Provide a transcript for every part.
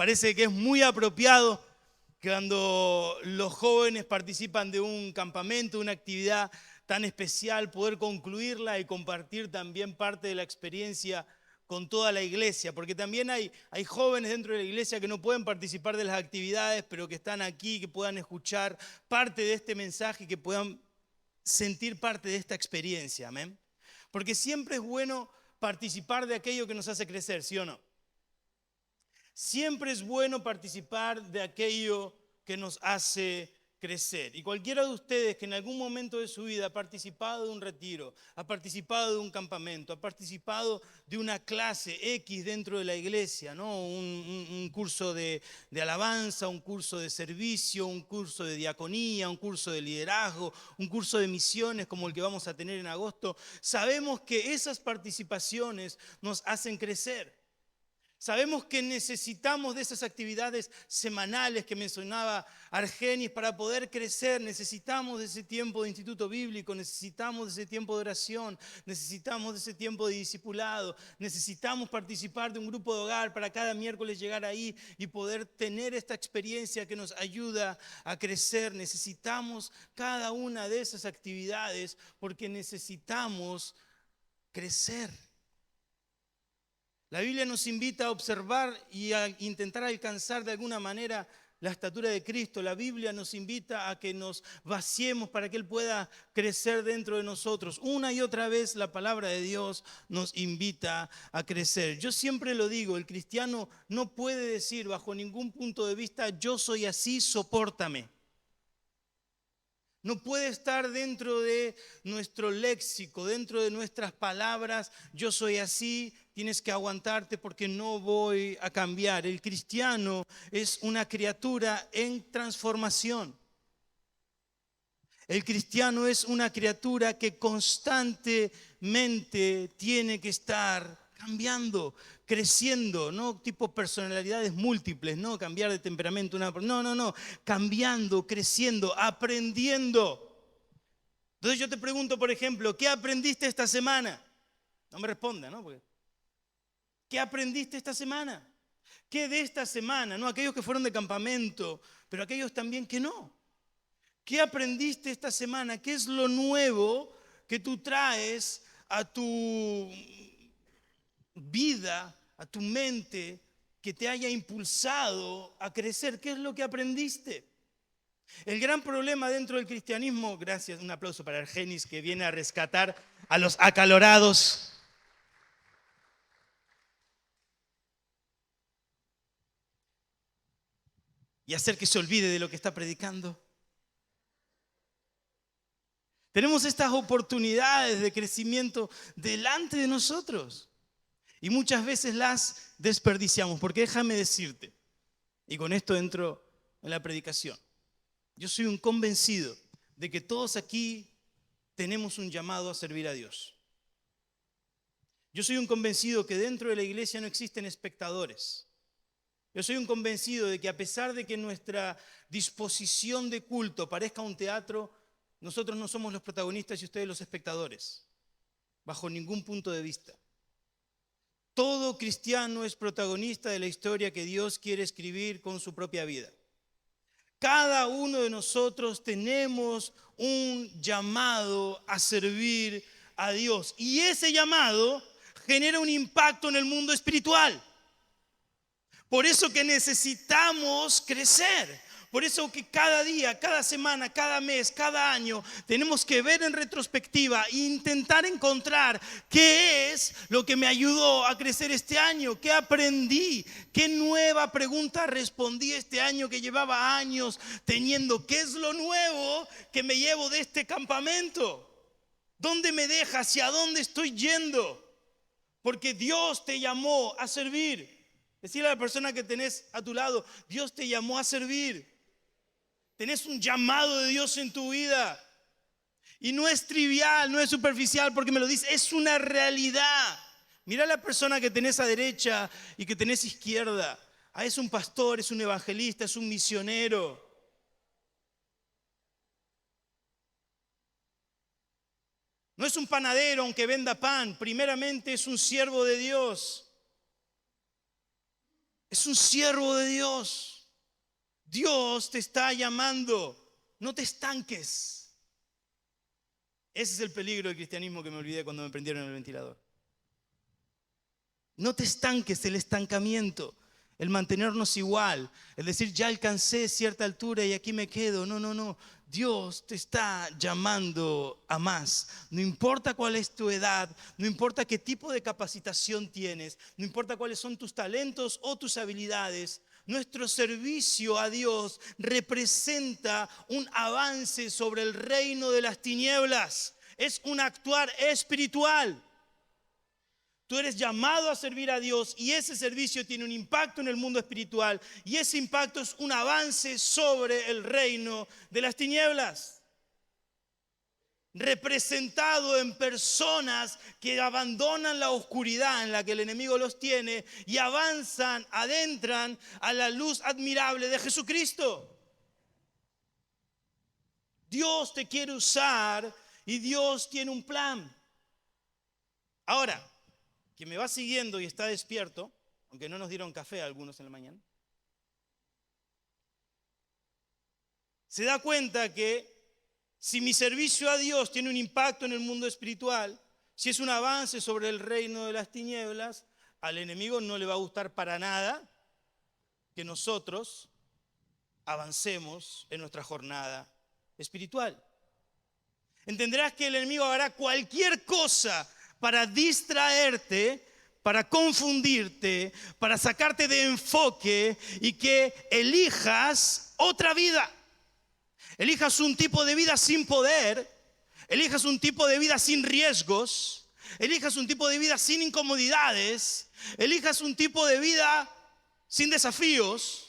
parece que es muy apropiado cuando los jóvenes participan de un campamento, una actividad tan especial, poder concluirla y compartir también parte de la experiencia con toda la iglesia, porque también hay jóvenes dentro de la iglesia que no pueden participar de las actividades, pero que están aquí, que puedan escuchar parte de este mensaje, que puedan sentir parte de esta experiencia, amén. Porque siempre es bueno participar de aquello que nos hace crecer, ¿sí o no? Siempre es bueno participar de aquello que nos hace crecer. Y cualquiera de ustedes que en algún momento de su vida ha participado de un retiro, ha participado de un campamento, ha participado de una clase X dentro de la iglesia, ¿no? Un curso de alabanza, un curso de servicio, un curso de diaconía, un curso de liderazgo, un curso de misiones como el que vamos a tener en agosto, sabemos que esas participaciones nos hacen crecer. Sabemos que necesitamos de esas actividades semanales que mencionaba Argenis para poder crecer. Necesitamos de ese tiempo de instituto bíblico, necesitamos de ese tiempo de oración, necesitamos de ese tiempo de discipulado, necesitamos participar de un grupo de hogar para cada miércoles llegar ahí y poder tener esta experiencia que nos ayuda a crecer. Necesitamos cada una de esas actividades porque necesitamos crecer. La Biblia nos invita a observar y a intentar alcanzar de alguna manera la estatura de Cristo. La Biblia nos invita a que nos vaciemos para que Él pueda crecer dentro de nosotros. Una y otra vez la palabra de Dios nos invita a crecer. Yo siempre lo digo, el cristiano no puede decir bajo ningún punto de vista, yo soy así, sopórtame. No puede estar dentro de nuestro léxico, dentro de nuestras palabras, yo soy así, tienes que aguantarte porque no voy a cambiar. El cristiano es una criatura en transformación. El cristiano es una criatura que constantemente tiene que estar cambiando, creciendo, no tipo personalidades múltiples, no cambiar de temperamento, no, cambiando, creciendo, aprendiendo. Entonces yo te pregunto, por ejemplo, ¿qué aprendiste esta semana? No me responda, ¿no? ¿Qué aprendiste esta semana? ¿Qué de esta semana? No aquellos que fueron de campamento, pero aquellos también que no. ¿Qué aprendiste esta semana? ¿Qué es lo nuevo que tú traes a tu vida, a tu mente, que te haya impulsado a crecer? ¿Qué es lo que aprendiste? El gran problema dentro del cristianismo, gracias, un aplauso para Argenis que viene a rescatar a los acalorados. Y hacer que se olvide de lo que está predicando. Tenemos estas oportunidades de crecimiento delante de nosotros y muchas veces las desperdiciamos, porque déjame decirte, y con esto entro en la predicación, yo soy un convencido de que todos aquí tenemos un llamado a servir a Dios. Yo soy un convencido que dentro de la iglesia no existen espectadores. Yo soy un convencido de que a pesar de que nuestra disposición de culto parezca un teatro, nosotros no somos los protagonistas y ustedes los espectadores, bajo ningún punto de vista. Todo cristiano es protagonista de la historia que Dios quiere escribir con su propia vida. Cada uno de nosotros tenemos un llamado a servir a Dios y ese llamado genera un impacto en el mundo espiritual. Por eso que necesitamos crecer. Por eso que cada día, cada semana, cada mes, cada año tenemos que ver en retrospectiva e intentar encontrar qué es lo que me ayudó a crecer este año, qué aprendí, qué nueva pregunta respondí este año que llevaba años teniendo, qué es lo nuevo que me llevo de este campamento, dónde me deja, hacia dónde estoy yendo, porque Dios te llamó a servir. Decirle a la persona que tenés a tu lado, Dios te llamó a servir. Tenés un llamado de Dios en tu vida. Y no es trivial, no es superficial porque me lo dice, es una realidad. Mira a la persona que tenés a derecha y que tenés a izquierda. Es un pastor, es un evangelista, es un misionero. No es un panadero aunque venda pan, primeramente es un siervo de Dios. Es un siervo de Dios. Dios te está llamando. No te estanques. Ese es el peligro del cristianismo que me olvidé cuando me prendieron el ventilador. No te estanques, el estancamiento, el mantenernos igual, el decir ya alcancé cierta altura y aquí me quedo. No, no, no. Dios te está llamando a más. No importa cuál es tu edad, no importa qué tipo de capacitación tienes, no importa cuáles son tus talentos o tus habilidades. Nuestro servicio a Dios representa un avance sobre el reino de las tinieblas. Es un actuar espiritual. Tú eres llamado a servir a Dios y ese servicio tiene un impacto en el mundo espiritual y ese impacto es un avance sobre el reino de las tinieblas. Representado en personas que abandonan la oscuridad en la que el enemigo los tiene y avanzan, adentran a la luz admirable de Jesucristo. Dios te quiere usar y Dios tiene un plan. Ahora, quien me va siguiendo y está despierto, aunque no nos dieron café a algunos en la mañana, se da cuenta que si mi servicio a Dios tiene un impacto en el mundo espiritual, si es un avance sobre el reino de las tinieblas, al enemigo no le va a gustar para nada que nosotros avancemos en nuestra jornada espiritual. Entenderás que el enemigo hará cualquier cosa para distraerte, para confundirte, para sacarte de enfoque y que elijas otra vida. Elijas un tipo de vida sin poder, elijas un tipo de vida sin riesgos, elijas un tipo de vida sin incomodidades, elijas un tipo de vida sin desafíos,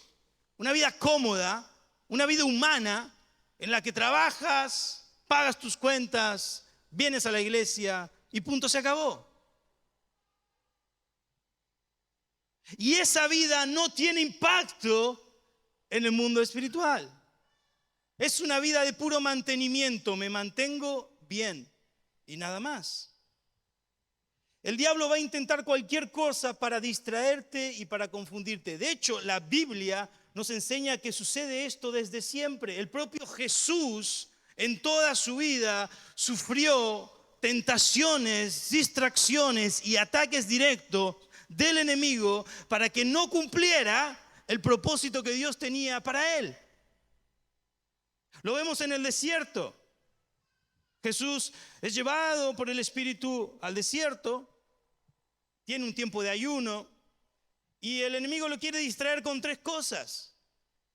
una vida cómoda, una vida humana en la que trabajas, pagas tus cuentas, vienes a la iglesia y punto, se acabó. Y esa vida no tiene impacto en el mundo espiritual. Es una vida de puro mantenimiento, me mantengo bien y nada más. El diablo va a intentar cualquier cosa para distraerte y para confundirte. De hecho, la Biblia nos enseña que sucede esto desde siempre. El propio Jesús en toda su vida sufrió tentaciones, distracciones y ataques directos del enemigo para que no cumpliera el propósito que Dios tenía para él. Lo vemos en el desierto. Jesús es llevado por el Espíritu al desierto, tiene un tiempo de ayuno y el enemigo lo quiere distraer con tres cosas.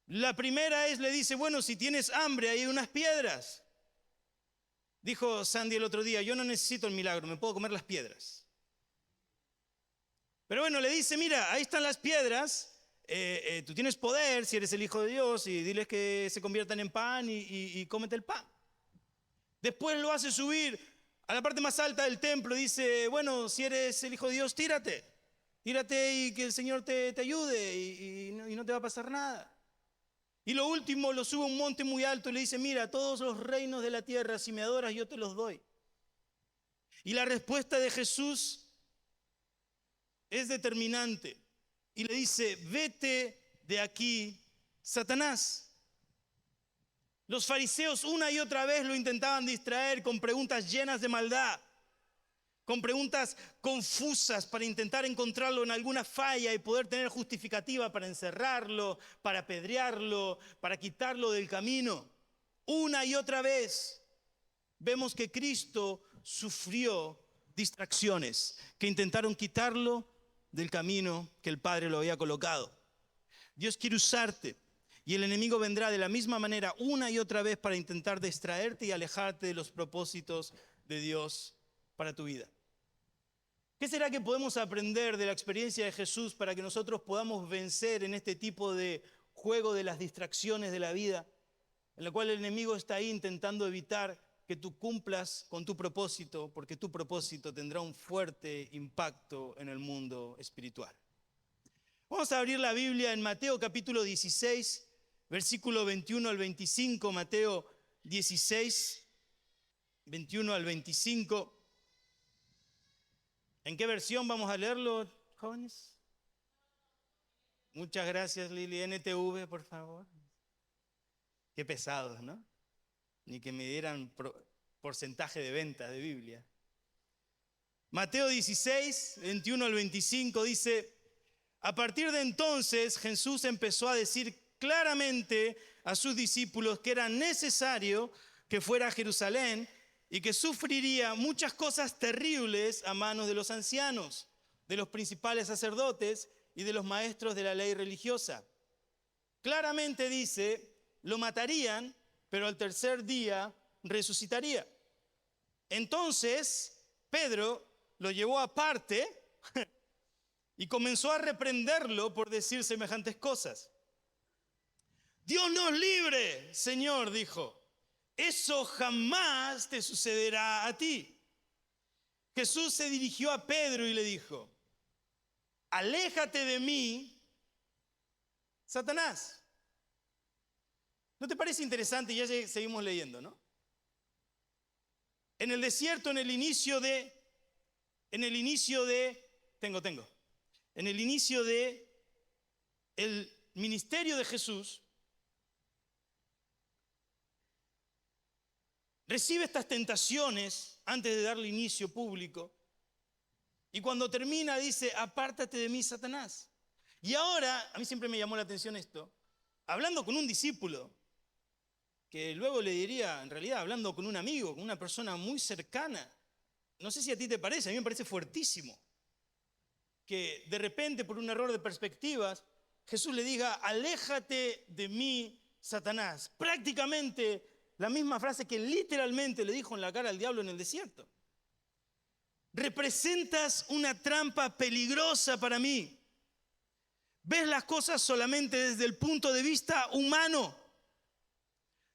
La primera es, le dice, bueno, si tienes hambre, hay unas piedras. Dijo Sandy el otro día, yo no necesito el milagro, me puedo comer las piedras. Pero bueno, le dice, mira, ahí están las piedras. Tú tienes poder si eres el Hijo de Dios y diles que se conviertan en pan y cómete el pan. Después lo hace subir a la parte más alta del templo y dice, bueno, si eres el Hijo de Dios, tírate y que el Señor te ayude y no te va a pasar nada. Y lo último, lo sube a un monte muy alto y le dice, mira, todos los reinos de la tierra, si me adoras, yo te los doy. Y la respuesta de Jesús es determinante. Y le dice, vete de aquí, Satanás. Los fariseos una y otra vez lo intentaban distraer con preguntas llenas de maldad, con preguntas confusas para intentar encontrarlo en alguna falla y poder tener justificativa para encerrarlo, para apedrearlo, para quitarlo del camino. Una y otra vez vemos que Cristo sufrió distracciones que intentaron quitarlo del camino que el Padre lo había colocado. Dios quiere usarte y el enemigo vendrá de la misma manera una y otra vez para intentar distraerte y alejarte de los propósitos de Dios para tu vida. ¿Qué será que podemos aprender de la experiencia de Jesús para que nosotros podamos vencer en este tipo de juego de las distracciones de la vida, en la cual el enemigo está ahí intentando evitar que tú cumplas con tu propósito, porque tu propósito tendrá un fuerte impacto en el mundo espiritual? Vamos a abrir la Biblia en Mateo capítulo 16, versículo 21 al 25, Mateo 16, 21 al 25. ¿En qué versión vamos a leerlo, jóvenes? Muchas gracias, Lili. NTV, por favor. Qué pesados, ¿no? Ni que me dieran porcentaje de venta de Biblia. Mateo 16, 21 al 25 dice: a partir de entonces Jesús empezó a decir claramente a sus discípulos que era necesario que fuera a Jerusalén y que sufriría muchas cosas terribles a manos de los ancianos, de los principales sacerdotes y de los maestros de la ley religiosa. Claramente dice, lo matarían, pero al tercer día resucitaría. Entonces Pedro lo llevó aparte y comenzó a reprenderlo por decir semejantes cosas. Dios nos libre, Señor, dijo. Eso jamás te sucederá a ti. Jesús se dirigió a Pedro y le dijo: aléjate de mí, Satanás. ¿No te parece interesante? Ya seguimos leyendo, ¿no? En el desierto, en el inicio de el ministerio de Jesús, recibe estas tentaciones antes de darle inicio público. Y cuando termina dice: apártate de mí, Satanás. Y ahora, a mí siempre me llamó la atención esto, hablando con un discípulo, que luego le diría, en realidad, hablando con un amigo, con una persona muy cercana. No sé si a ti te parece, a mí me parece fuertísimo que de repente, por un error de perspectivas, Jesús le diga: aléjate de mí, Satanás. Prácticamente la misma frase que literalmente le dijo en la cara al diablo en el desierto. Representas una trampa peligrosa para mí. Ves las cosas solamente desde el punto de vista humano,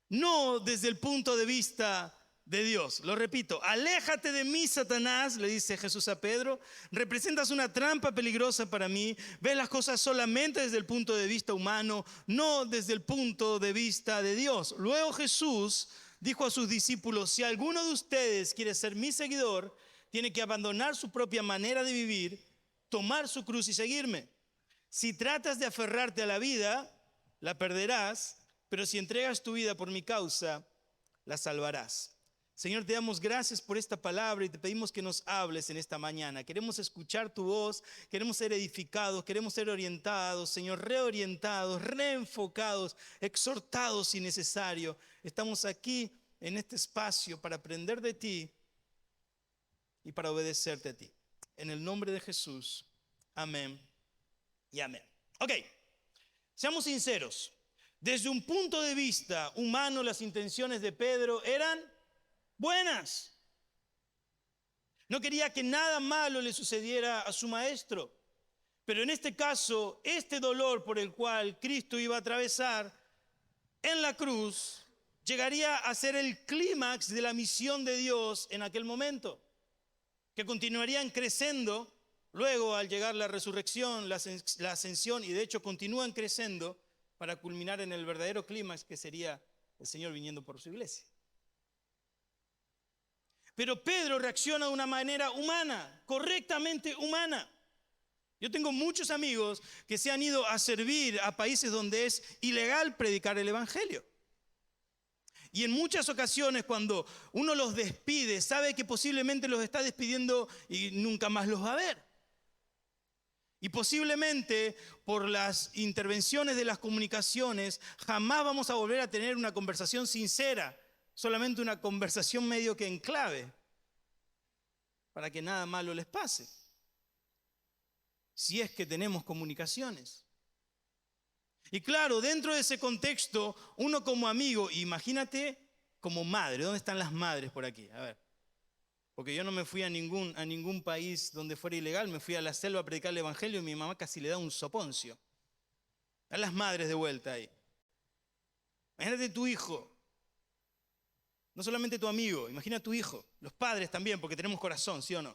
no desde el punto de vista de Dios. Lo repito: aléjate de mí, Satanás, le dice Jesús a Pedro. Representas una trampa peligrosa para mí. Ves las cosas solamente desde el punto de vista humano, no desde el punto de vista de Dios. Luego Jesús dijo a sus discípulos: si alguno de ustedes quiere ser mi seguidor, tiene que abandonar su propia manera de vivir, tomar su cruz y seguirme. Si tratas de aferrarte a la vida, la perderás, pero si entregas tu vida por mi causa, la salvarás. Señor, te damos gracias por esta palabra y te pedimos que nos hables en esta mañana. Queremos escuchar tu voz, queremos ser edificados, queremos ser orientados, Señor, reorientados, reenfocados, exhortados si necesario. Estamos aquí en este espacio para aprender de ti y para obedecerte a ti. En el nombre de Jesús, amén y amén. Ok, seamos sinceros. Desde un punto de vista humano, las intenciones de Pedro eran buenas. No quería que nada malo le sucediera a su maestro. Pero en este caso, este dolor por el cual Cristo iba a atravesar en la cruz llegaría a ser el clímax de la misión de Dios en aquel momento, que continuarían creciendo luego al llegar la resurrección, la ascensión, y de hecho continúan creciendo para culminar en el verdadero clímax que sería el Señor viniendo por su iglesia. Pero Pedro reacciona de una manera humana, correctamente humana. Yo tengo muchos amigos que se han ido a servir a países donde es ilegal predicar el evangelio. Y en muchas ocasiones cuando uno los despide, sabe que posiblemente los está despidiendo y nunca más los va a ver. Y posiblemente por las intervenciones de las comunicaciones jamás vamos a volver a tener una conversación sincera, solamente una conversación medio que en clave, para que nada malo les pase. Si es que tenemos comunicaciones. Y claro, dentro de ese contexto, uno como amigo, imagínate como madre. ¿Dónde están las madres por aquí? A ver. Porque yo no me fui a ningún país donde fuera ilegal, me fui a la selva a predicar el evangelio y mi mamá casi le da un soponcio. A las madres de vuelta ahí. Imagínate tu hijo. No solamente tu amigo, imagina tu hijo. Los padres también, porque tenemos corazón, ¿sí o no?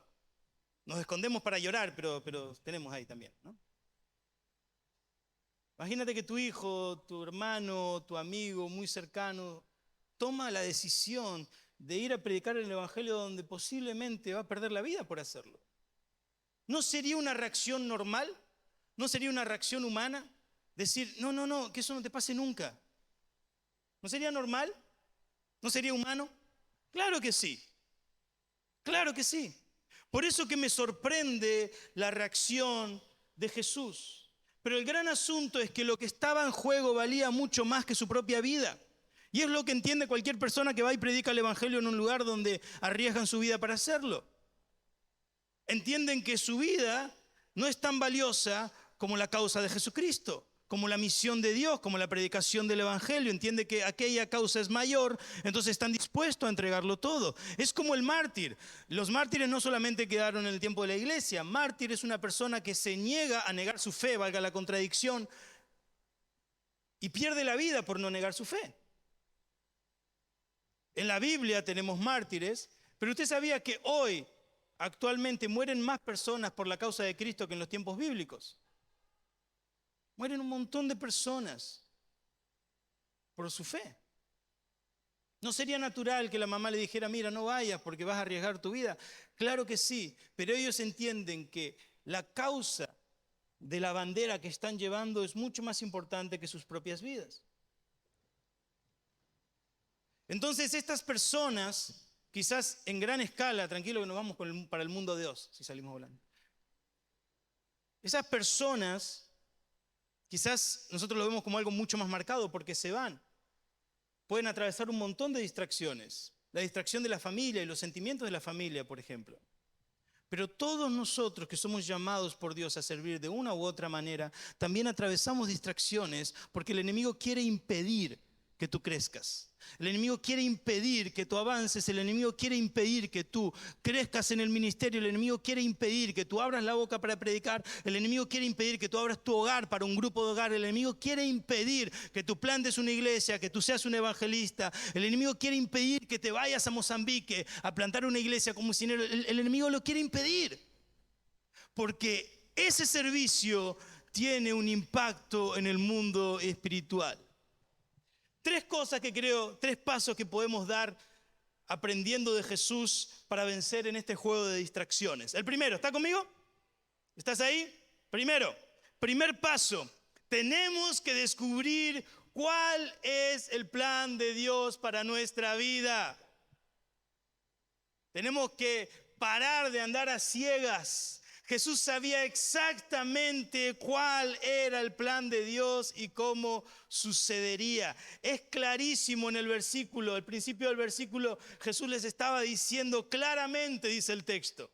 Nos escondemos para llorar, pero tenemos ahí también, ¿no? Imagínate que tu hijo, tu hermano, tu amigo muy cercano toma la decisión de ir a predicar el evangelio donde posiblemente va a perder la vida por hacerlo. ¿No sería una reacción normal? ¿No sería una reacción humana? Decir, no, que eso no te pase nunca. ¿No sería normal? ¿No sería humano? Claro que sí. Claro que sí. Por eso que me sorprende la reacción de Jesús. Pero el gran asunto es que lo que estaba en juego valía mucho más que su propia vida. Y es lo que entiende cualquier persona que va y predica el evangelio en un lugar donde arriesgan su vida para hacerlo. Entienden que su vida no es tan valiosa como la causa de Jesucristo, como la misión de Dios, como la predicación del evangelio. Entiende que aquella causa es mayor, entonces están dispuestos a entregarlo todo. Es como el mártir. Los mártires no solamente quedaron en el tiempo de la iglesia. Mártir es una persona que se niega a negar su fe, valga la contradicción, y pierde la vida por no negar su fe. En la Biblia tenemos mártires, pero usted sabía que hoy, actualmente, mueren más personas por la causa de Cristo que en los tiempos bíblicos. Mueren un montón de personas por su fe. ¿No sería natural que la mamá le dijera, mira, no vayas porque vas a arriesgar tu vida? Claro que sí, pero ellos entienden que la causa de la bandera que están llevando es mucho más importante que sus propias vidas. Entonces estas personas, quizás en gran escala, tranquilo que nos vamos para el mundo de Dios, si salimos volando. Esas personas, quizás nosotros lo vemos como algo mucho más marcado porque se van. Pueden atravesar un montón de distracciones. La distracción de la familia y los sentimientos de la familia, por ejemplo. Pero todos nosotros que somos llamados por Dios a servir de una u otra manera, también atravesamos distracciones porque el enemigo quiere impedir que tú crezcas. El enemigo quiere impedir que tú avances, el enemigo quiere impedir que tú crezcas en el ministerio, el enemigo quiere impedir que tú abras la boca para predicar, el enemigo quiere impedir que tú abras tu hogar para un grupo de hogar, el enemigo quiere impedir que tú plantes una iglesia, que tú seas un evangelista, el enemigo quiere impedir que te vayas a Mozambique a plantar una iglesia como misionero, el enemigo lo quiere impedir, porque ese servicio tiene un impacto en el mundo espiritual. Tres pasos que podemos dar aprendiendo de Jesús para vencer en este juego de distracciones. El primero, ¿está conmigo? ¿Estás ahí? Primer paso, tenemos que descubrir cuál es el plan de Dios para nuestra vida. Tenemos que parar de andar a ciegas. Jesús sabía exactamente cuál era el plan de Dios y cómo sucedería. Es clarísimo en el principio del versículo, Jesús les estaba diciendo claramente, dice el texto,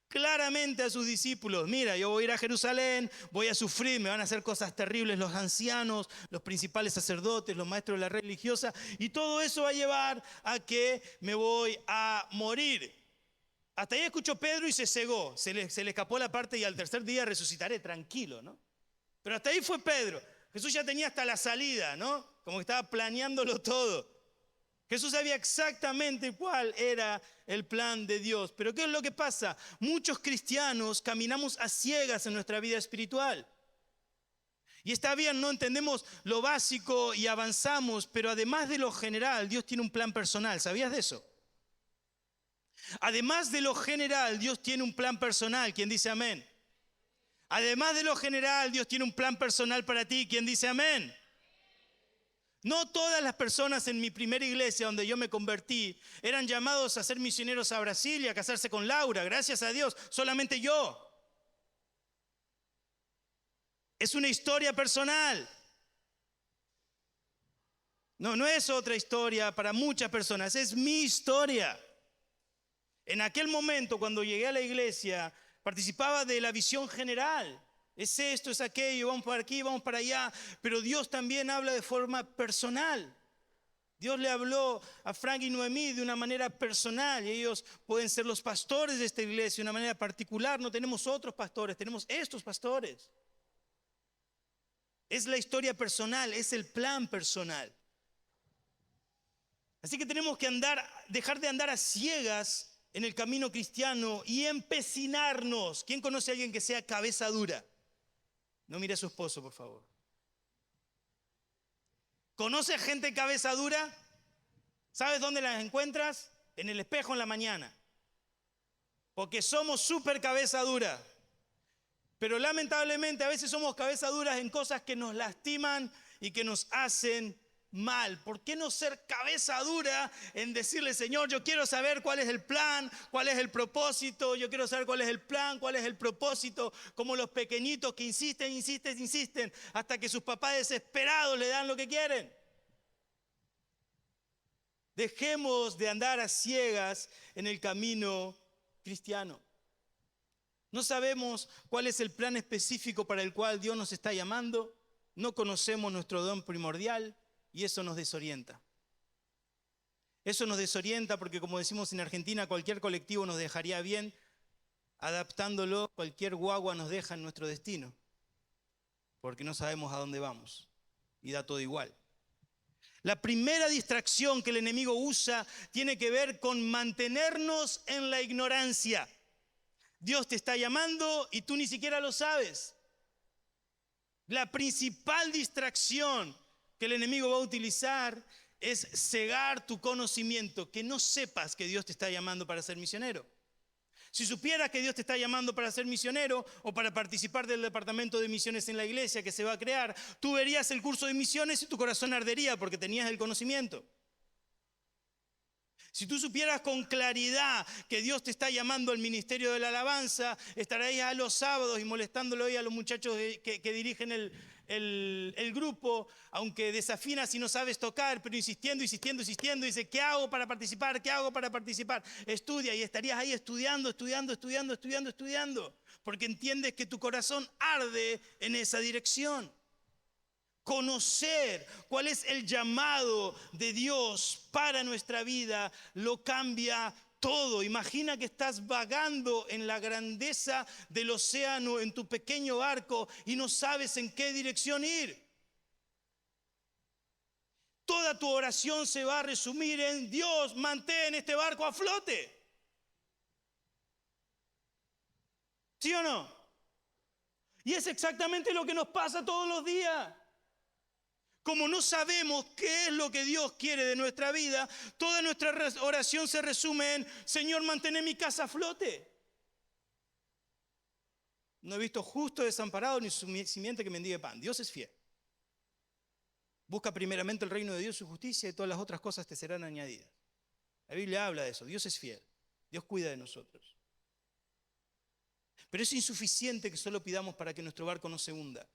claramente a sus discípulos, mira, yo voy a ir a Jerusalén, voy a sufrir, me van a hacer cosas terribles los ancianos, los principales sacerdotes, los maestros de la religiosa, y todo eso va a llevar a que me voy a morir. Hasta ahí escuchó Pedro y se cegó, se le escapó la parte y al tercer día resucitaré, tranquilo, ¿no? Pero hasta ahí fue Pedro. Jesús ya tenía hasta la salida, ¿no? Como que estaba planeándolo todo. Jesús sabía exactamente cuál era el plan de Dios. Pero ¿qué es lo que pasa? Muchos cristianos caminamos a ciegas en nuestra vida espiritual. Y está bien, no entendemos lo básico y avanzamos, pero además de lo general, Dios tiene un plan personal. ¿Sabías de eso? Además de lo general, Dios tiene un plan personal. ¿Quién dice amén? Además de lo general, Dios tiene un plan personal para ti. ¿Quién dice amén? No todas las personas en mi primera iglesia donde yo me convertí eran llamados a ser misioneros a Brasil y a casarse con Laura. Gracias a Dios, solamente yo. Es una historia personal. No es otra historia para muchas personas, es mi historia. En aquel momento, cuando llegué a la iglesia, participaba de la visión general. Es esto, es aquello, vamos para aquí, vamos para allá. Pero Dios también habla de forma personal. Dios le habló a Frank y Noemí de una manera personal. Y ellos pueden ser los pastores de esta iglesia de una manera particular. No tenemos otros pastores, tenemos estos pastores. Es la historia personal, es el plan personal. Así que tenemos que dejar de andar a ciegas en el camino cristiano y empecinarnos. ¿Quién conoce a alguien que sea cabeza dura? No mire a su esposo, por favor. ¿Conoce gente cabeza dura? ¿Sabes dónde las encuentras? En el espejo en la mañana. Porque somos súper cabeza dura. Pero lamentablemente a veces somos cabeza duras en cosas que nos lastiman y que nos hacen mal. ¿Por qué no ser cabeza dura en decirle, Señor, yo quiero saber cuál es el plan, cuál es el propósito, yo quiero saber cuál es el plan, cuál es el propósito, como los pequeñitos que insisten, hasta que sus papás desesperados le dan lo que quieren? Dejemos de andar a ciegas en el camino cristiano. No sabemos cuál es el plan específico para el cual Dios nos está llamando, no conocemos nuestro don primordial y eso nos desorienta. Eso nos desorienta porque, como decimos en Argentina, cualquier colectivo nos dejaría bien, adaptándolo, cualquier guagua nos deja en nuestro destino, porque no sabemos a dónde vamos y da todo igual. La primera distracción que el enemigo usa tiene que ver con mantenernos en la ignorancia. Dios te está llamando y tú ni siquiera lo sabes. La principal distracción que el enemigo va a utilizar es cegar tu conocimiento, que no sepas que Dios te está llamando para ser misionero. Si supieras que Dios te está llamando para ser misionero o para participar del departamento de misiones en la iglesia que se va a crear, tú verías el curso de misiones y tu corazón ardería porque tenías el conocimiento. Si tú supieras con claridad que Dios te está llamando al ministerio de la alabanza, estarías a los sábados y molestándolo hoy a los muchachos que dirigen el grupo, aunque desafinas y no sabes tocar, pero insistiendo, dice, ¿qué hago para participar? ¿Qué hago para participar? Estudia, y estarías ahí estudiando, porque entiendes que tu corazón arde en esa dirección. Conocer cuál es el llamado de Dios para nuestra vida lo cambia todo. Imagina que estás vagando en la grandeza del océano en tu pequeño barco y no sabes en qué dirección ir. Toda tu oración se va a resumir en: Dios, mantén este barco a flote. ¿Sí o no? Y es exactamente lo que nos pasa todos los días. Como no sabemos qué es lo que Dios quiere de nuestra vida, toda nuestra oración se resume en: Señor, mantén mi casa a flote. No he visto justo desamparado ni simiente que mendigue pan. Dios es fiel. Busca primeramente el reino de Dios y su justicia y todas las otras cosas te serán añadidas. La Biblia habla de eso. Dios es fiel. Dios cuida de nosotros. Pero es insuficiente que solo pidamos para que nuestro barco no se hunda.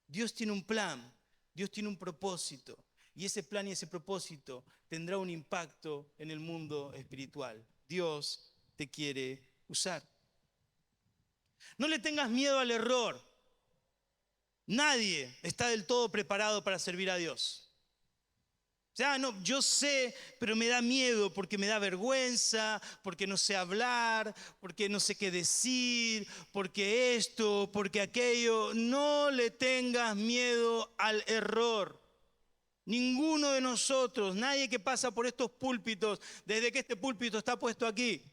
Dios tiene un plan. Dios tiene un propósito, y ese plan y ese propósito tendrá un impacto en el mundo espiritual. Dios te quiere usar. No le tengas miedo al error. Nadie está del todo preparado para servir a Dios. O sea, no, yo sé, pero me da miedo porque me da vergüenza, porque no sé hablar, porque no sé qué decir, porque esto, porque aquello. No le tengas miedo al error. Ninguno de nosotros, nadie que pasa por estos púlpitos, desde que este púlpito está puesto aquí,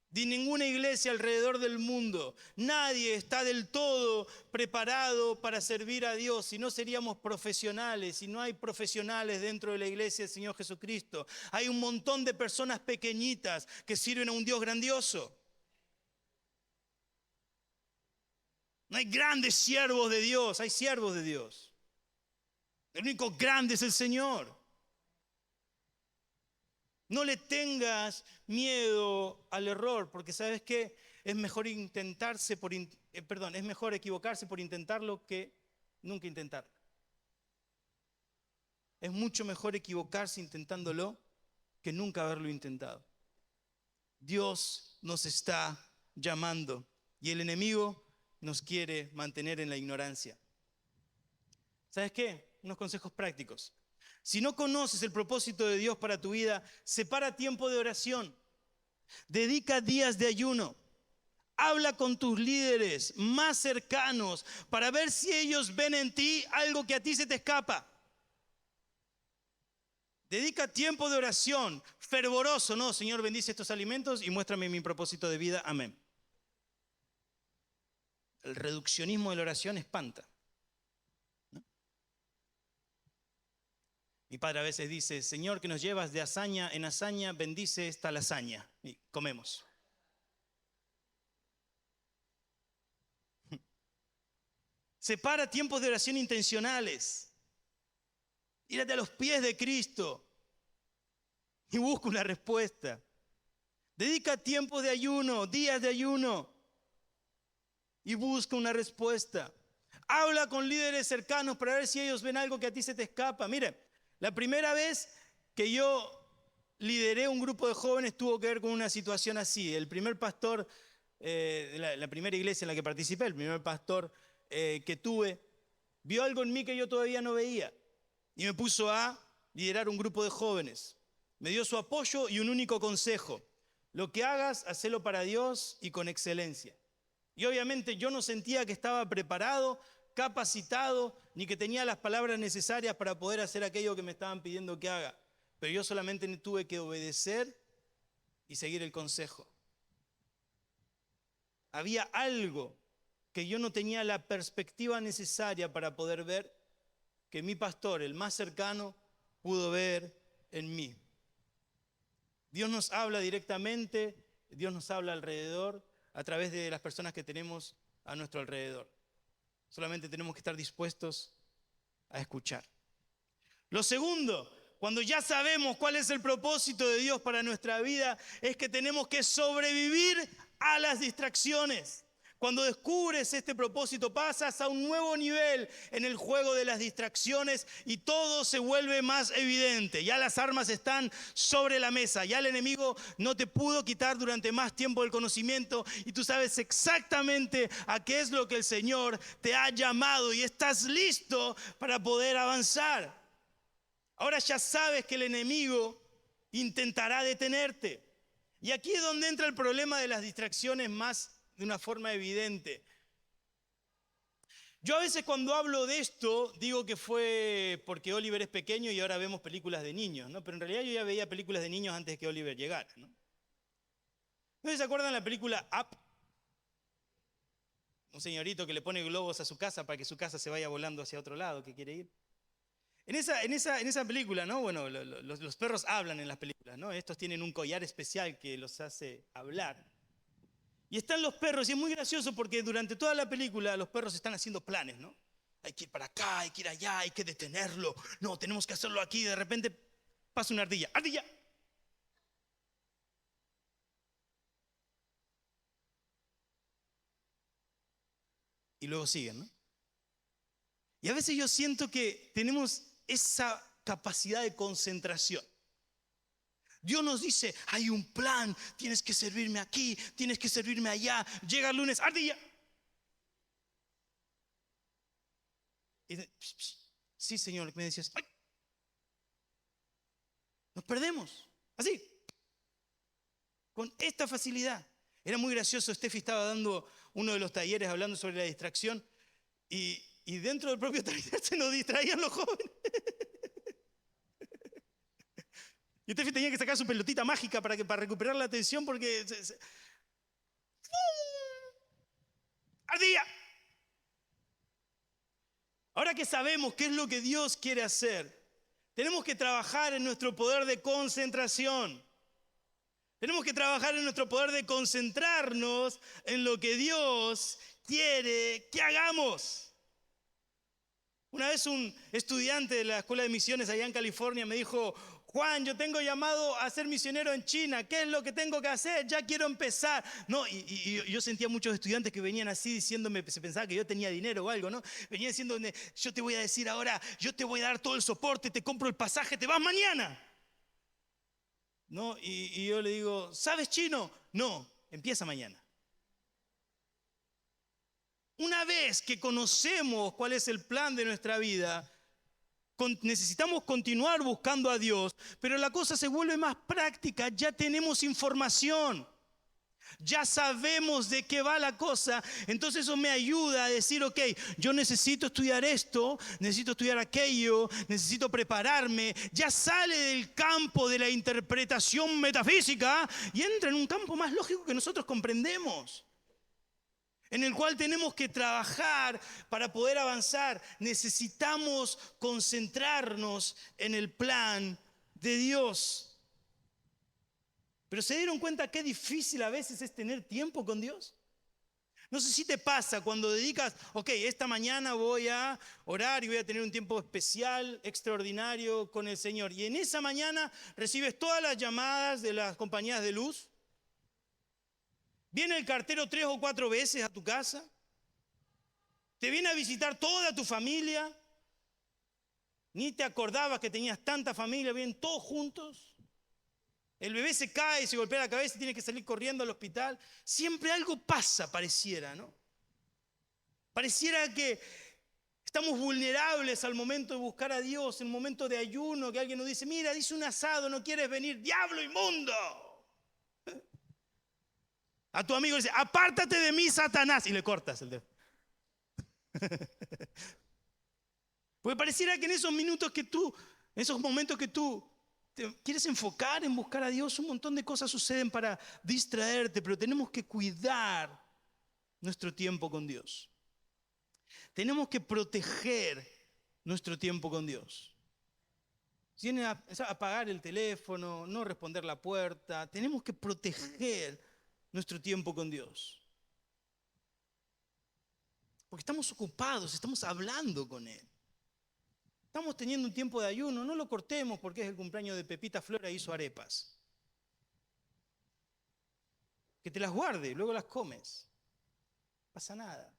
de ninguna iglesia alrededor del mundo, nadie está del todo preparado para servir a Dios. Si no, seríamos profesionales. Si no hay profesionales dentro de la iglesia del Señor Jesucristo, hay un montón de personas pequeñitas que sirven a un Dios grandioso. No hay grandes siervos de Dios, hay siervos de Dios. El único grande es el Señor. No le tengas miedo al error, porque ¿sabes qué? Es mejor es mejor equivocarse por intentarlo que nunca intentarlo. Es mucho mejor equivocarse intentándolo que nunca haberlo intentado. Dios nos está llamando y el enemigo nos quiere mantener en la ignorancia. ¿Sabes qué? Unos consejos prácticos. Si no conoces el propósito de Dios para tu vida, separa tiempo de oración. Dedica días de ayuno. Habla con tus líderes más cercanos para ver si ellos ven en ti algo que a ti se te escapa. Dedica tiempo de oración, fervoroso, ¿no? Señor, bendice estos alimentos y muéstrame mi propósito de vida. Amén. El reduccionismo de la oración espanta. Mi padre a veces dice: Señor, que nos llevas de hazaña en hazaña, bendice esta lasaña. Y comemos. Separa tiempos de oración intencionales. Tírate a los pies de Cristo y busca una respuesta. Dedica tiempos de ayuno, días de ayuno y busca una respuesta. Habla con líderes cercanos para ver si ellos ven algo que a ti se te escapa. Mire, la primera vez que yo lideré un grupo de jóvenes tuvo que ver con una situación así. El primer pastor, la primera iglesia en la que participé, el primer pastor que tuve, vio algo en mí que yo todavía no veía y me puso a liderar un grupo de jóvenes. Me dio su apoyo y un único consejo: lo que hagas, hacelo para Dios y con excelencia. Y obviamente yo no sentía que estaba preparado, capacitado, ni que tenía las palabras necesarias para poder hacer aquello que me estaban pidiendo que haga. Pero yo solamente tuve que obedecer y seguir el consejo. Había algo que yo no tenía la perspectiva necesaria para poder ver, que mi pastor, el más cercano, pudo ver en mí. Dios nos habla directamente, Dios nos habla alrededor, a través de las personas que tenemos a nuestro alrededor. Solamente tenemos que estar dispuestos a escuchar. Lo segundo, cuando ya sabemos cuál es el propósito de Dios para nuestra vida, es que tenemos que sobrevivir a las distracciones. Cuando descubres este propósito, pasas a un nuevo nivel en el juego de las distracciones y todo se vuelve más evidente. Ya las armas están sobre la mesa, ya el enemigo no te pudo quitar durante más tiempo el conocimiento y tú sabes exactamente a qué es lo que el Señor te ha llamado y estás listo para poder avanzar. Ahora ya sabes que el enemigo intentará detenerte. Y aquí es donde entra el problema de las distracciones más de una forma evidente. Yo a veces cuando hablo de esto digo que fue porque Oliver es pequeño y ahora vemos películas de niños, ¿no? Pero en realidad yo ya veía películas de niños antes de que Oliver llegara, ¿no? ¿No se acuerdan la película Up? Un señorito que le pone globos a su casa para que su casa se vaya volando hacia otro lado que quiere ir. En esa película, ¿no? Bueno, los perros hablan en las películas, ¿no? Estos tienen un collar especial que los hace hablar. Y están los perros, y es muy gracioso porque durante toda la película los perros están haciendo planes, ¿no? Hay que ir para acá, hay que ir allá, hay que detenerlo. No, tenemos que hacerlo aquí. De repente pasa una ardilla. ¡Ardilla! Y luego siguen, ¿no? Y a veces yo siento que tenemos esa capacidad de concentración. Dios nos dice, hay un plan, tienes que servirme aquí, tienes que servirme allá. Llega el lunes, ardilla. Y dice, sí, Señor, me decías, ¡ay! Nos perdemos, así, con esta facilidad. Era muy gracioso, Steffi estaba dando uno de los talleres hablando sobre la distracción y dentro del propio taller se nos distraían los jóvenes. Y Steffi tenía que sacar su pelotita mágica para recuperar la atención porque... ¡Ardilla! Ahora que sabemos qué es lo que Dios quiere hacer, tenemos que trabajar en nuestro poder de concentración. Tenemos que trabajar en nuestro poder de concentrarnos en lo que Dios quiere que hagamos. Una vez un estudiante de la Escuela de Misiones allá en California me dijo, Juan, yo tengo llamado a ser misionero en China, ¿qué es lo que tengo que hacer? Ya quiero empezar. No, y yo sentía muchos estudiantes que venían así diciéndome, se pensaba que yo tenía dinero o algo, ¿no? Venían diciéndome, yo te voy a decir ahora, yo te voy a dar todo el soporte, te compro el pasaje, te vas mañana. ¿No? Y yo le digo, ¿sabes chino? No, empieza mañana. Una vez que conocemos cuál es el plan de nuestra vida, necesitamos continuar buscando a Dios, pero la cosa se vuelve más práctica, ya tenemos información, ya sabemos de qué va la cosa, entonces eso me ayuda a decir, ok, yo necesito estudiar esto, necesito estudiar aquello, necesito prepararme, ya sale del campo de la interpretación metafísica y entra en un campo más lógico que nosotros comprendemos, en el cual tenemos que trabajar para poder avanzar. Necesitamos concentrarnos en el plan de Dios. Pero ¿se dieron cuenta qué difícil a veces es tener tiempo con Dios? No sé si te pasa cuando dedicas, ok, esta mañana voy a orar y voy a tener un tiempo especial, extraordinario con el Señor. Y en esa mañana recibes todas las llamadas de las compañías de luz. Viene el cartero 3 o 4 veces a tu casa. Te viene a visitar toda tu familia. Ni te acordabas que tenías tanta familia, vienen todos juntos. El bebé se cae, se golpea la cabeza y tiene que salir corriendo al hospital. Siempre algo pasa, pareciera, ¿no? Pareciera que estamos vulnerables al momento de buscar a Dios, en el momento de ayuno, que alguien nos dice, mira, dice un asado, no quieres venir, diablo inmundo. A tu amigo le dice, apártate de mí, Satanás, y le cortas el dedo. Porque pareciera que en esos minutos que tú, en esos momentos que tú te quieres enfocar en buscar a Dios, un montón de cosas suceden para distraerte, pero tenemos que cuidar nuestro tiempo con Dios. Tenemos que proteger nuestro tiempo con Dios. Si viene a apagar el teléfono, no responder la puerta, tenemos que proteger nuestro tiempo con Dios. Porque estamos ocupados, estamos hablando con Él. Estamos teniendo un tiempo de ayuno, no lo cortemos porque es el cumpleaños de Pepita Flora e hizo arepas. Que te las guarde, luego las comes. No pasa nada.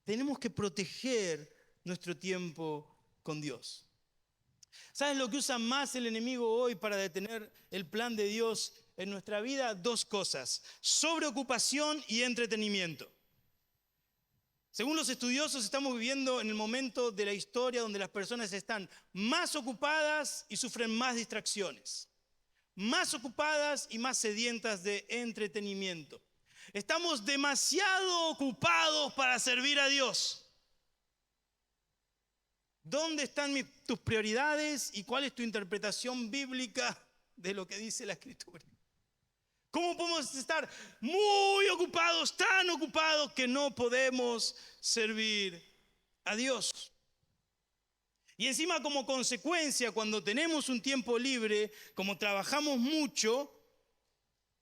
Tenemos que proteger nuestro tiempo con Dios. ¿Sabes lo que usa más el enemigo hoy para detener el plan de Dios en nuestra vida? 2 cosas: sobreocupación y entretenimiento. Según los estudiosos, estamos viviendo en el momento de la historia donde las personas están más ocupadas y sufren más distracciones. Más ocupadas y más sedientas de entretenimiento. Estamos demasiado ocupados para servir a Dios. ¿Dónde están tus prioridades y cuál es tu interpretación bíblica de lo que dice la Escritura? ¿Cómo podemos estar muy ocupados, tan ocupados que no podemos servir a Dios? Y encima, como consecuencia, cuando tenemos un tiempo libre, como trabajamos mucho,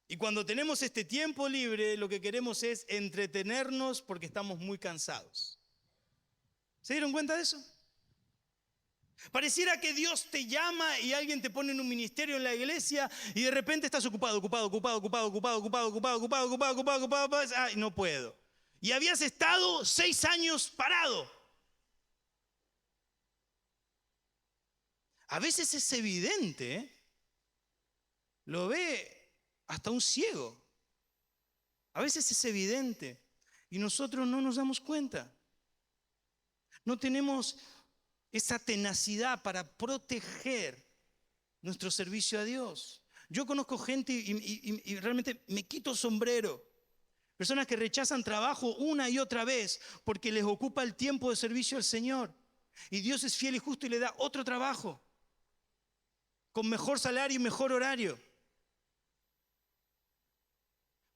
y cuando tenemos este tiempo libre, lo que queremos es entretenernos porque estamos muy cansados. ¿Se dieron cuenta de eso? Pareciera que Dios te llama y alguien te pone en un ministerio en la iglesia y de repente estás ocupado. Ay, no puedo. Y habías estado 6 años parado. A veces es evidente, ¿eh? Lo ve hasta un ciego. A veces es evidente y nosotros no nos damos cuenta. No tenemos esa tenacidad para proteger nuestro servicio a Dios. Yo conozco gente y realmente me quito sombrero. Personas que rechazan trabajo una y otra vez porque les ocupa el tiempo de servicio al Señor. Y Dios es fiel y justo y le da otro trabajo con mejor salario y mejor horario.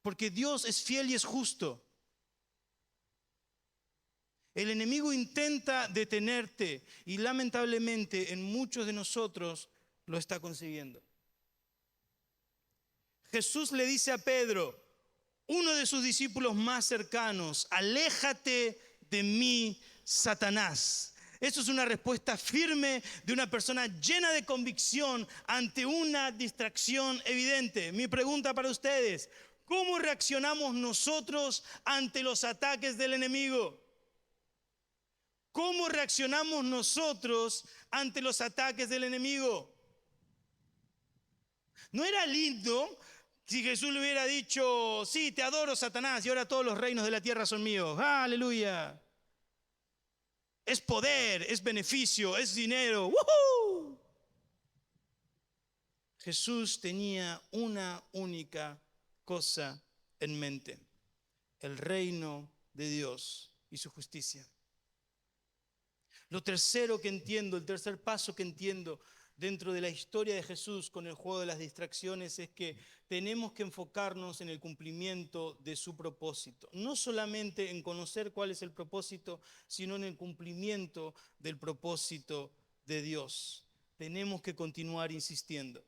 Porque Dios es fiel y es justo. El enemigo intenta detenerte y lamentablemente en muchos de nosotros lo está consiguiendo. Jesús le dice a Pedro, uno de sus discípulos más cercanos, aléjate de mí, Satanás. Eso es una respuesta firme de una persona llena de convicción ante una distracción evidente. Mi pregunta para ustedes, ¿cómo reaccionamos nosotros ante los ataques del enemigo? ¿Cómo reaccionamos nosotros ante los ataques del enemigo? ¿No era lindo si Jesús le hubiera dicho, sí, te adoro, Satanás, y ahora todos los reinos de la tierra son míos? ¡Aleluya! Es poder, es beneficio, es dinero. ¡Woohoo! Jesús tenía una única cosa en mente: el reino de Dios y su justicia. Lo tercero que entiendo, el tercer paso que entiendo dentro de la historia de Jesús con el juego de las distracciones es que tenemos que enfocarnos en el cumplimiento de su propósito. No solamente en conocer cuál es el propósito, sino en el cumplimiento del propósito de Dios. Tenemos que continuar insistiendo.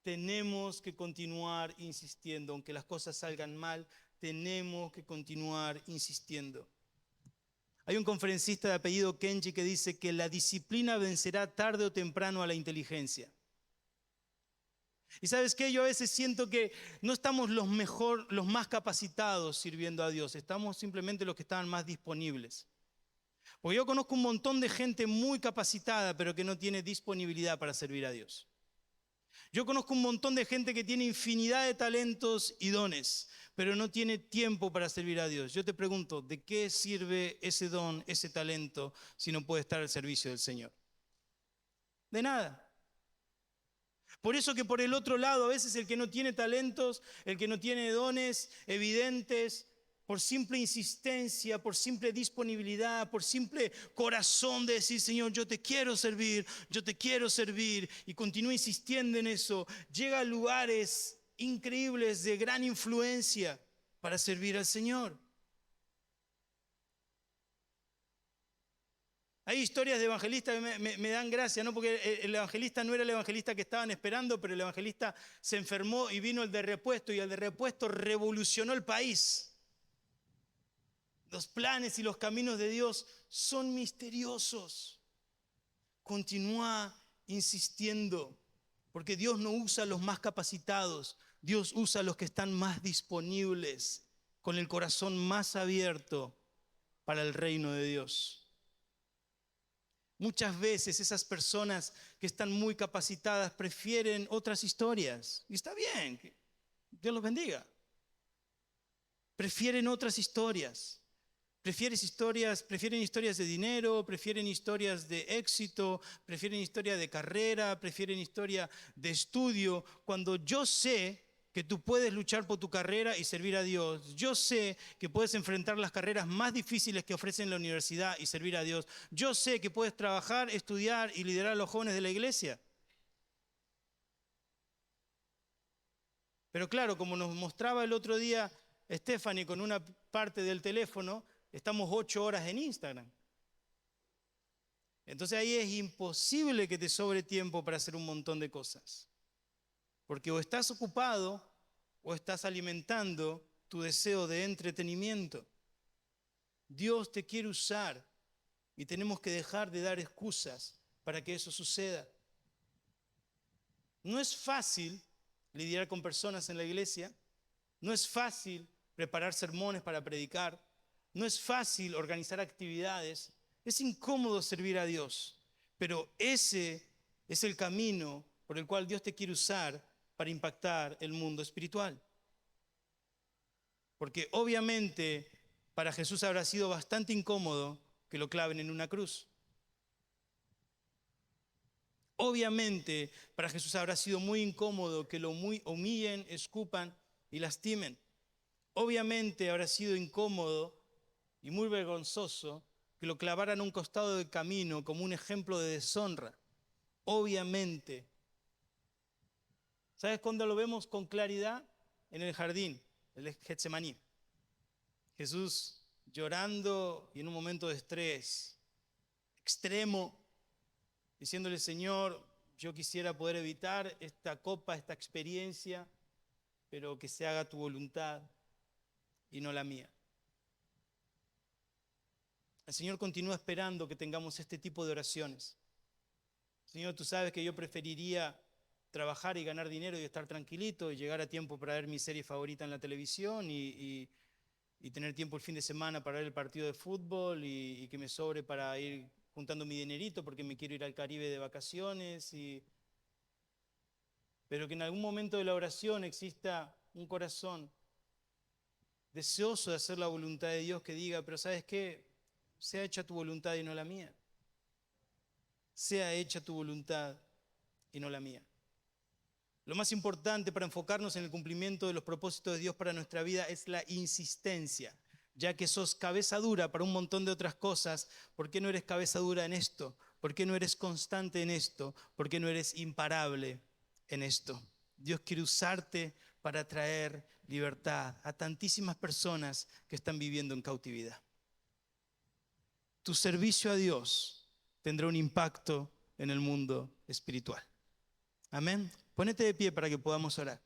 Tenemos que continuar insistiendo, aunque las cosas salgan mal, tenemos que continuar insistiendo. Hay un conferencista de apellido Kenji que dice que la disciplina vencerá tarde o temprano a la inteligencia. Y ¿sabes qué? Yo a veces siento que no estamos los más capacitados sirviendo a Dios, estamos simplemente los que estaban más disponibles. Porque yo conozco un montón de gente muy capacitada, pero que no tiene disponibilidad para servir a Dios. Yo conozco un montón de gente que tiene infinidad de talentos y dones, pero no tiene tiempo para servir a Dios. Yo te pregunto, ¿de qué sirve ese don, ese talento, si no puede estar al servicio del Señor? De nada. Por eso que por el otro lado, a veces el que no tiene talentos, el que no tiene dones evidentes, por simple insistencia, por simple disponibilidad, por simple corazón de decir, Señor, yo te quiero servir, y continúa insistiendo en eso, llega a lugares increíbles de gran influencia para servir al Señor. Hay historias de evangelistas que me dan gracia, ¿no? Porque el evangelista no era el evangelista que estaban esperando, pero el evangelista se enfermó y vino el de repuesto, y el de repuesto revolucionó el país. Los planes y los caminos de Dios son misteriosos. Continúa insistiendo, porque Dios no usa a los más capacitados, Dios usa a los que están más disponibles, con el corazón más abierto para el reino de Dios. Muchas veces esas personas que están muy capacitadas prefieren otras historias. Y está bien, que Dios los bendiga. Prefieren otras historias. Prefieren historias de dinero, prefieren historias de éxito, prefieren historia de carrera, prefieren historia de estudio. Cuando yo sé que tú puedes luchar por tu carrera y servir a Dios. Yo sé que puedes enfrentar las carreras más difíciles que ofrecen la universidad y servir a Dios. Yo sé que puedes trabajar, estudiar y liderar a los jóvenes de la iglesia. Pero claro, como nos mostraba el otro día Stephanie con una parte del teléfono, estamos 8 horas en Instagram. Entonces ahí es imposible que te sobre tiempo para hacer un montón de cosas. Porque o estás ocupado o estás alimentando tu deseo de entretenimiento. Dios te quiere usar y tenemos que dejar de dar excusas para que eso suceda. No es fácil lidiar con personas en la iglesia, no es fácil preparar sermones para predicar, no es fácil organizar actividades, es incómodo servir a Dios, pero ese es el camino por el cual Dios te quiere usar para impactar el mundo espiritual. Porque obviamente para Jesús habrá sido bastante incómodo que lo claven en una cruz. Obviamente para Jesús habrá sido muy incómodo que lo humillen, escupan y lastimen. Obviamente habrá sido incómodo y muy vergonzoso que lo clavaran a un costado del camino como un ejemplo de deshonra. Obviamente. ¿Sabes cuándo lo vemos con claridad? En el jardín, el Getsemaní. Jesús llorando y en un momento de estrés extremo, diciéndole, Señor, yo quisiera poder evitar esta copa, esta experiencia, pero que se haga tu voluntad y no la mía. El Señor continúa esperando que tengamos este tipo de oraciones. Señor, tú sabes que yo preferiría trabajar y ganar dinero y estar tranquilito y llegar a tiempo para ver mi serie favorita en la televisión y tener tiempo el fin de semana para ver el partido de fútbol y que me sobre para ir juntando mi dinerito porque me quiero ir al Caribe de vacaciones. Pero que en algún momento de la oración exista un corazón deseoso de hacer la voluntad de Dios que diga, pero ¿sabes qué? Sea hecha tu voluntad y no la mía. Sea hecha tu voluntad y no la mía. Lo más importante para enfocarnos en el cumplimiento de los propósitos de Dios para nuestra vida es la insistencia. Ya que sos cabeza dura para un montón de otras cosas, ¿por qué no eres cabeza dura en esto? ¿Por qué no eres constante en esto? ¿Por qué no eres imparable en esto? Dios quiere usarte para traer libertad a tantísimas personas que están viviendo en cautividad. Tu servicio a Dios tendrá un impacto en el mundo espiritual. Amén. Ponete de pie para que podamos orar.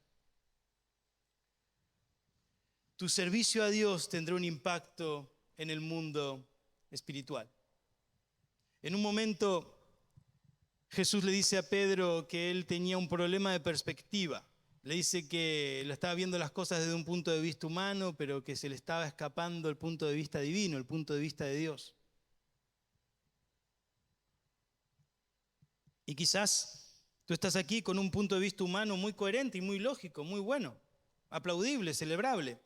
tu servicio a Dios tendrá un impacto en el mundo espiritual. En un momento, Jesús le dice a Pedro que él tenía un problema de perspectiva. Le dice que lo estaba viendo las cosas desde un punto de vista humano, pero que se le estaba escapando el punto de vista divino, el punto de vista de Dios. Y quizás tú estás aquí con un punto de vista humano muy coherente y muy lógico, muy bueno, aplaudible, celebrable.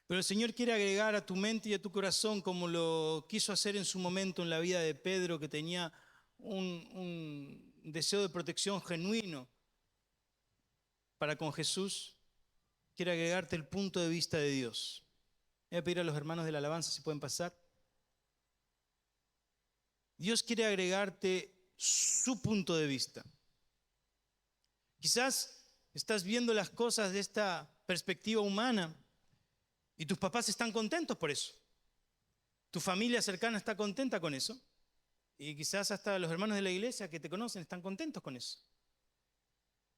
Pero el Señor quiere agregar a tu mente y a tu corazón, como lo quiso hacer en su momento en la vida de Pedro, que tenía un deseo de protección genuino para con Jesús. Quiere agregarte el punto de vista de Dios. Voy a pedir a los hermanos de la alabanza si pueden pasar. Dios quiere agregarte su punto de vista. Quizás estás viendo las cosas de esta perspectiva humana y tus papás están contentos por eso. Tu familia cercana está contenta con eso. Y quizás hasta los hermanos de la iglesia que te conocen están contentos con eso.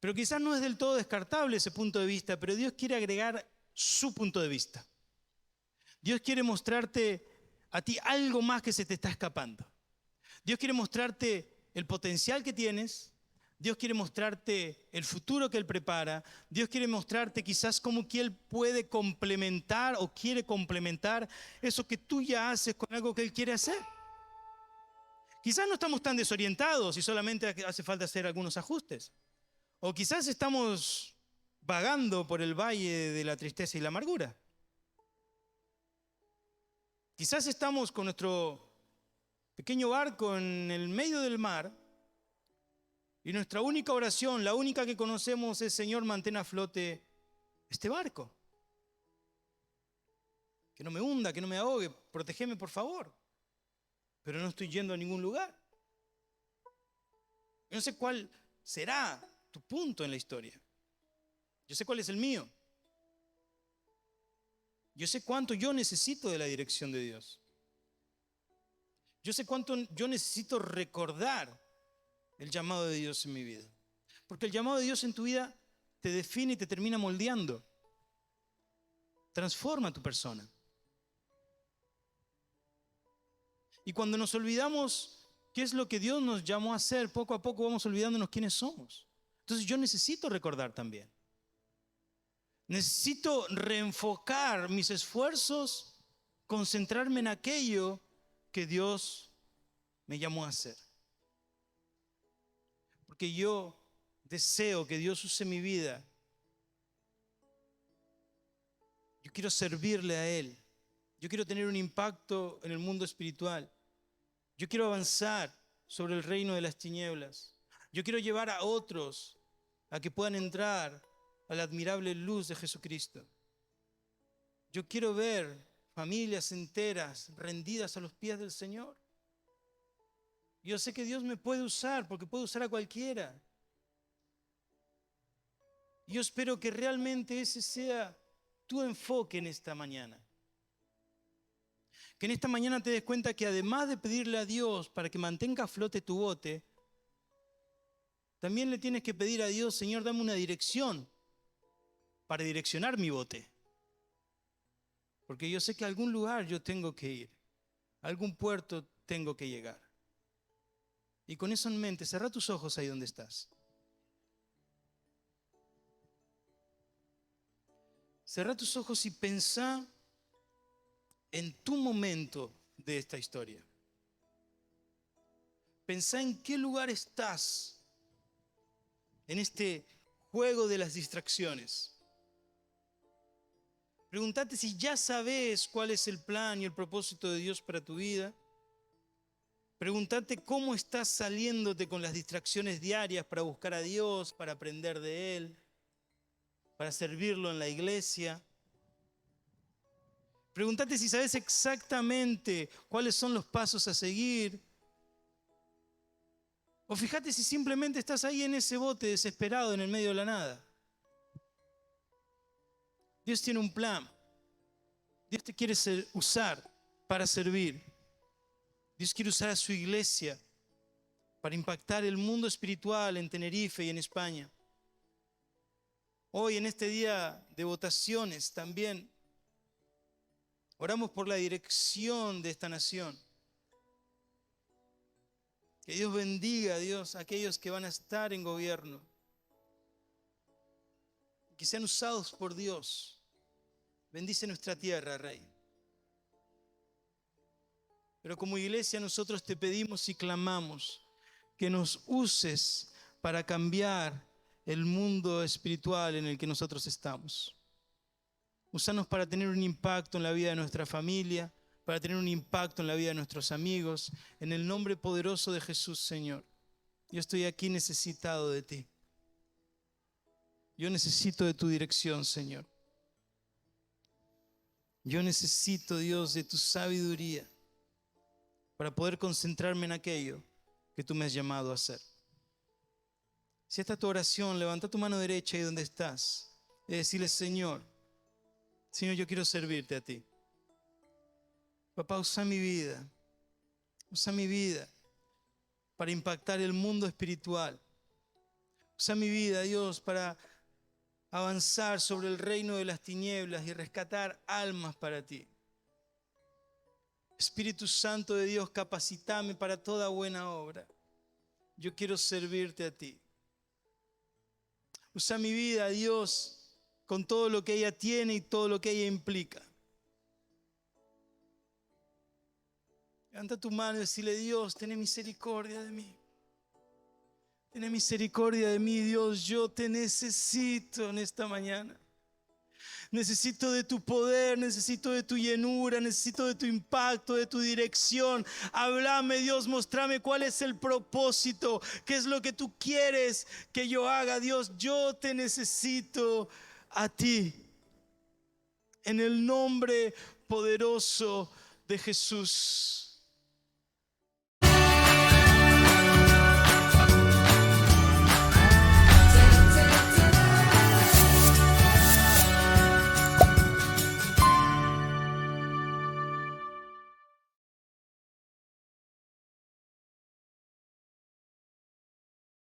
Pero quizás no es del todo descartable ese punto de vista, pero Dios quiere agregar su punto de vista. Dios quiere mostrarte a ti algo más que se te está escapando. Dios quiere mostrarte el potencial que tienes. Dios quiere mostrarte el futuro que Él prepara. Dios quiere mostrarte quizás cómo que Él puede complementar o quiere complementar eso que tú ya haces con algo que Él quiere hacer. Quizás no estamos tan desorientados y solamente hace falta hacer algunos ajustes. O quizás estamos vagando por el valle de la tristeza y la amargura. Quizás estamos con nuestro pequeño barco en el medio del mar y nuestra única oración, la única que conocemos es: Señor, mantén a flote este barco. Que no me hunda, que no me ahogue, protégeme por favor. Pero no estoy yendo a ningún lugar. Yo no sé cuál será tu punto en la historia. Yo sé cuál es el mío. Yo sé cuánto yo necesito de la dirección de Dios. Yo sé cuánto yo necesito recordar el llamado de Dios en mi vida. Porque el llamado de Dios en tu vida te define y te termina moldeando. Transforma tu persona. Y cuando nos olvidamos qué es lo que Dios nos llamó a hacer, poco a poco vamos olvidándonos quiénes somos. Entonces yo necesito recordar también. Necesito reenfocar mis esfuerzos, concentrarme en aquello que Dios me llamó a hacer. Porque yo deseo que Dios use mi vida. Yo quiero servirle a Él. Yo quiero tener un impacto en el mundo espiritual. Yo quiero avanzar sobre el reino de las tinieblas. Yo quiero llevar a otros a que puedan entrar a la admirable luz de Jesucristo. Yo quiero ver familias enteras rendidas a los pies del Señor. Yo sé que Dios me puede usar porque puede usar a cualquiera. Yo espero que realmente ese sea tu enfoque en esta mañana. Que en esta mañana te des cuenta que además de pedirle a Dios para que mantenga a flote tu bote, también le tienes que pedir a Dios: Señor, dame una dirección para direccionar mi bote. Porque yo sé que a algún lugar yo tengo que ir, a algún puerto tengo que llegar. Y con eso en mente, cerrá tus ojos ahí donde estás. Cerrá tus ojos y pensá en tu momento de esta historia. Pensá en qué lugar estás en este juego de las distracciones. Pregúntate si ya sabes cuál es el plan y el propósito de Dios para tu vida. Pregúntate cómo estás saliéndote con las distracciones diarias para buscar a Dios, para aprender de Él, para servirlo en la iglesia. Pregúntate si sabes exactamente cuáles son los pasos a seguir. O fíjate si simplemente estás ahí en ese bote desesperado en el medio de la nada. Dios tiene un plan. Dios te quiere usar para servir. Dios quiere usar a su iglesia para impactar el mundo espiritual en Tenerife y en España. Hoy, en este día de votaciones, también Oramos por la dirección de esta nación. Que Dios bendiga, Dios, a aquellos que van a estar en gobierno. Que sean usados por Dios. Bendice nuestra tierra, Rey. Pero como iglesia nosotros te pedimos y clamamos que nos uses para cambiar el mundo espiritual en el que nosotros estamos. Úsanos para tener un impacto en la vida de nuestra familia, para tener un impacto en la vida de nuestros amigos. En el nombre poderoso de Jesús, Señor. Yo estoy aquí necesitado de ti. Yo necesito de tu dirección, Señor. Yo necesito, Dios, de tu sabiduría para poder concentrarme en aquello que tú me has llamado a hacer. Si esta es tu oración, levanta tu mano derecha ahí donde estás y decirle: Señor, yo quiero servirte a ti. Papá, usa mi vida para impactar el mundo espiritual. Usa mi vida, Dios, para avanzar sobre el reino de las tinieblas y rescatar almas para ti. Espíritu Santo de Dios, capacítame para toda buena obra. Yo quiero servirte a ti. Usa mi vida, Dios, con todo lo que ella tiene y todo lo que ella implica. Levanta tu mano y decirle: Dios, ten misericordia de mí. Ten misericordia de mí, Dios. Yo te necesito en esta mañana. Necesito de tu poder, necesito de tu llenura, necesito de tu impacto, de tu dirección. Háblame, Dios, mostrame cuál es el propósito, qué es lo que tú quieres que yo haga. Dios, yo te necesito a ti. En el nombre poderoso de Jesús.